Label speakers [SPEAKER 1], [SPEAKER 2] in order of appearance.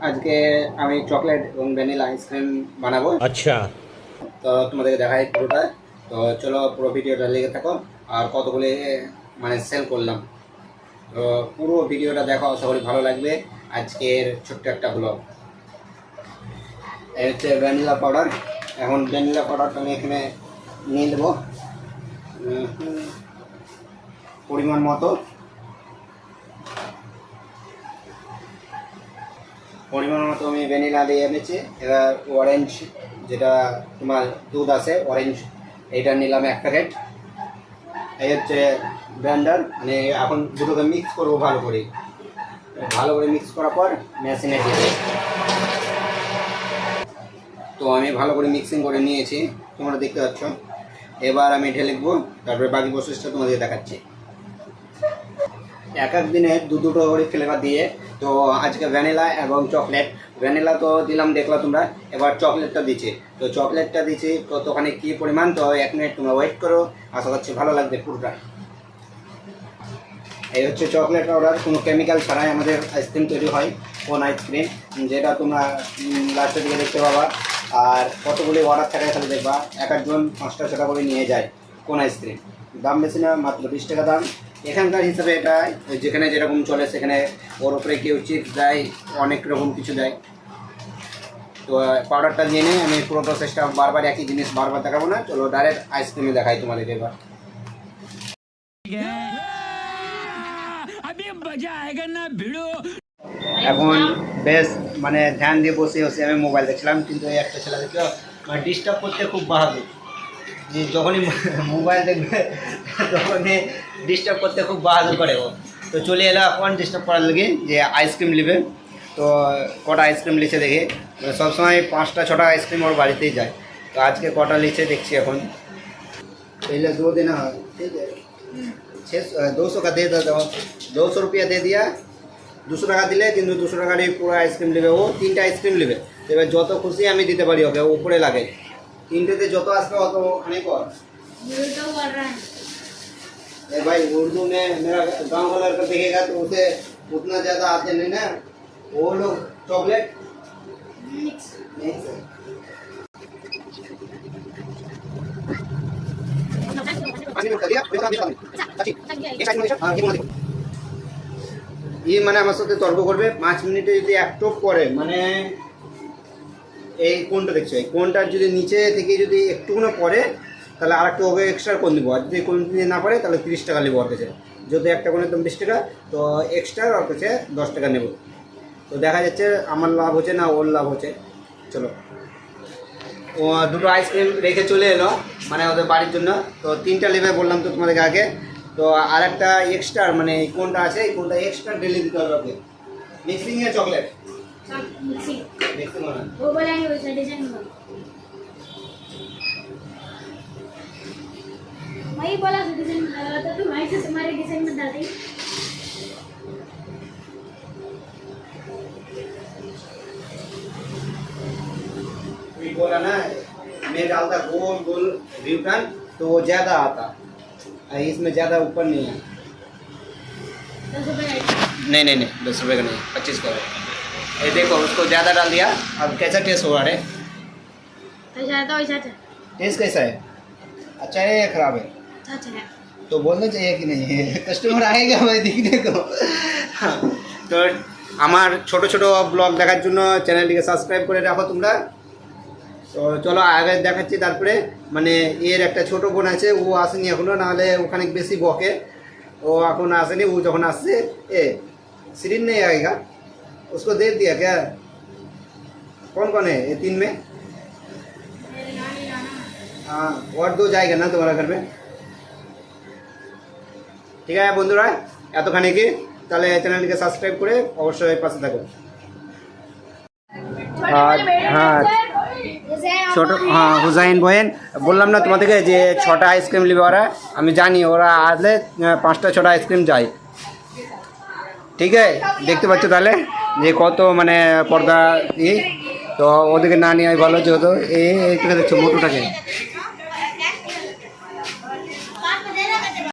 [SPEAKER 1] আজকে আমি চকলেট এবং ভ্যানিলা আইসক্রিম বানাবো।
[SPEAKER 2] আচ্ছা,
[SPEAKER 1] তো তোমাদেরকে দেখাই পুরোটা। তো চলো পুরো ভিডিওটা লেগে থাকো। আর কতগুলি মানে সেল করলাম, তো পুরো ভিডিওটা দেখো, আশা করি ভালো লাগবে। আজকের ছোট্ট একটা ব্লগ। এই হচ্ছে ভ্যানিলা পাউডার। এখন ভ্যানিলা পাউডারটা আমি এখানে নিয়ে নেবো পরিমাণ মতো। আমি ভ্যানিলা দিয়ে এনেছি। এবার অরেঞ্জ, যেটা তোমার দুধ আছে অরেঞ্জ, এইটা নিলাম 1 প্যাকেট। এই হচ্ছে ব্লেন্ডার, মানে এখন দুটোকে মিক্স করবো ভালো করে। মিক্স করার পর মেশিনে দিয়ে দেবো। তো আমি ভালো করে মিক্সিং করে নিয়েছি, তোমরা দেখতে পাচ্ছ। এবার আমি ঢেলে দেবো, তারপরে বাকি প্রসেসটা তোমাদের দেখাচ্ছি। এক দিনে দুটো করে ফ্লেভার দিয়ে। তো আজকে ভ্যানিলা এবং চকলেট। ভ্যানিলা তো দিলাম, দেখলা তোমরা। এবার চকলেটটা দিচ্ছি। তো চকলেটটা দিচ্ছি কতখানি কী পরিমাণ, তো 1 মিনিট তোমরা ওয়েট করো, আশা করছি ভালো লাগবে পুরোটা। এই হচ্ছে চকলেট পাউডার, কোনো কেমিক্যাল ছাড়াই আমাদের আইসক্রিম তৈরি হয়। কোন আইসক্রিম, যেটা তোমরা লাস্টের দিকে দেখতে পাবা। আর কতগুলি অর্ডার থাকে খালি দেখবা, একজন 5টা 6টা করে নিয়ে যায়। কোন আইসক্রিম দাম বেশি না, মাত্র 20 টাকা দাম এখানকার হিসাবে। এটা যেখানে যেরকম চলে সেখানে ওর উপরে কেউ চিপস দেয়, অনেক রকম কিছু দেয়। তো পাউডারটা নিয়ে নিয়ে আমি পুরো প্রসেসটা বারবার একই জিনিস বারবার দেখাবো না। চলো ডাইরেক্ট আইসক্রিমে দেখাই তোমাদের। এবার এখন বেশ মানে ধ্যান দিয়ে বসে আমি মোবাইল দেখছিলাম, কিন্তু এই একটা ছেলে দেখলো মানে ডিস্টার্ব করতে খুব বাহাদুর। যে যখনই মোবাইল দেখবে তখনই ডিস্টার্ব করতে খুব বাহাদুর করে ও। তো চলে এলো এখন ডিস্টার্ব করার লেগে, যে আইসক্রিম নেবে। তো কটা আইসক্রিম লিখে দেখে, সবসময় 5টা 6টা আইসক্রিম ওর বাড়িতেই যায়। তো আজকে কটা লিখে দেখছি এখন। पहले 2 देना है, ठीक है। 200 का दे देता हूँ, 200 रुपया दे दिया। 200 টাকা দিলে কিন্তু 200 টাকা দিয়ে পুরো আইসক্রিম নেবে ও। 3টা আইসক্রিম নেবে। এবার যত খুশি আমি দিতে পারি ওকে, উপরে লাগে। 3टेতে যত আসবে অত অনেক। भाई उर्दू में मेरा गाँव वाला का देखेगा तो उसे उतना ज़्यादा आते नहीं ना। वो लोग चॉकलेट मिक्स ये মানে আমার সাথে তর্ক করবে 5 মিনিটে যদি এক টোপ করে, মানে এই কোনটা দেখছো, এই কোনটার যদি নিচে থেকে যদি একটুকুনো পড়ে তাহলে আর একটু ওকে এক্সট্রা করে দেবো। আর যদি কোনো দিন না পড়ে তাহলে 30 টাকা নেবো ওর কাছে। যদি একটা কোনো একদম 20 টাকা, তো এক্সট্রা ওর কাছে 10 টাকা নেব। তো দেখা যাচ্ছে আমার লাভ হচ্ছে না ওর লাভ হচ্ছে। চলো, ও দুটো আইসক্রিম রেখে চলে এলো মানে ওদের বাড়ির জন্য। তো 3টা নেবে বললাম তো তোমাদেরকে আগে। তো আর একটা এক্সট্রা মানে এই কোনটা আছে, এই কোনটা এক্সট্রা ডেলি দিতে হবে ওকে। মিক্সিং এর চকলেট मिक्सिंग होना वो बोलेंगे वैसा डिजाइन होगा। मैं ही बोला डिजाइन तो तुम ऐसे तुम्हारे डिजाइन में डाल दी। मैं बोला ना, मैं डालता गोल गोल रिबन तो वो ज़्यादा आता, इसमें ज़्यादा ऊपर नहीं है। 10 रुपये नहीं 10 रुपये का नहीं, 25 का है। ये देखो उसको ज़्यादा डाल दिया। अब कैसा टेस्ट हुआ रे? टेस्ट कैसा है? अच्छा है या ख़राब है? अच्छा है। तो बोलना चाहिए कि नहीं है, कस्टमर आएगा भाई देखने को। हाँ, तो আমার ছোট ছোট ব্লগ দেখার জন্য চ্যানেলটিকে সাবস্ক্রাইব করে রাখো তোমরা। তো চলো আগে দেখাচ্ছি। তারপরে মানে এর একটা ছোট বোন আছে, ও আসেনি এখনো, নাহলে ওখানে বেশি বকে। ও এখন আসেনি, ও যখন আসছে এ সিরিন नहीं आएगा, उसको दे दिया क्या? कौन कौन है ये 3 में? हाँ, और 2 जाएगा ना तुम्हारा घर में। ঠিক আছে বন্ধুরা, এতখানি কি তাহলে চ্যানেলটিকে সাবস্ক্রাইব করে অবশ্যই পাশে থাকো। হ্যাঁ ছোট, হ্যাঁ হুসাইন বহেন বললাম না তোমাদেরকে যে 6টা আইসক্রিম নেবে ওরা। আমি জানি ওরা আসলে 5টা 6টা আইসক্রিম যায়। ঠিক আছে, দেখতে পাচ্ছ তাহলে যে কত মানে পর্দা। এই তো ওদেরকে না নিয়ে ভালো, যেহেতু এইটাকে দেখছো মোটুটাকে।